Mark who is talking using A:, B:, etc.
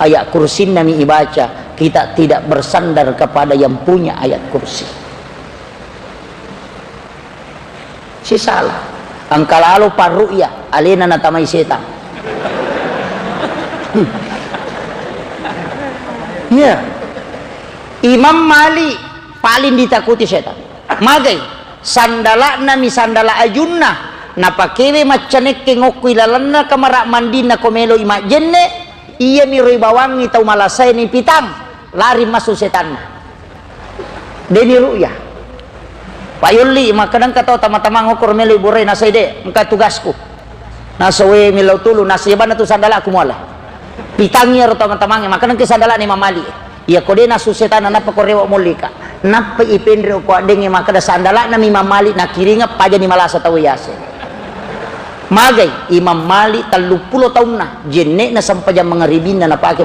A: ayat kursi nami ibaca, kita tidak bersandar kepada yang punya ayat kursi. Si salah angkalalo parruya alena natamay setan. Ya, Imam Malik paling ditakuti setan. Magay sandala nami sandala ajunna napakewe macanek ngokku ilalanna kamara mandina komelo ima jenne iya miroi bawangi tau malasay ni pitang lari masuk setan deni ruya payuli makadang katau tama-tama ngokur melo iburay nasay de engka tugasku nasawe milaw tulo nasyaban na to sandala kumala pitangnya ro tama-tamangnya makadang ke sandala ni mamali iya kode nasu setan na pakorewa molika napa ipendre ko adenge makada sandala na Imam Malik na kiringa paja ni malasa tawiyase magay Imam Malik 30 tahun na jenne na sampajang mga ribin na napake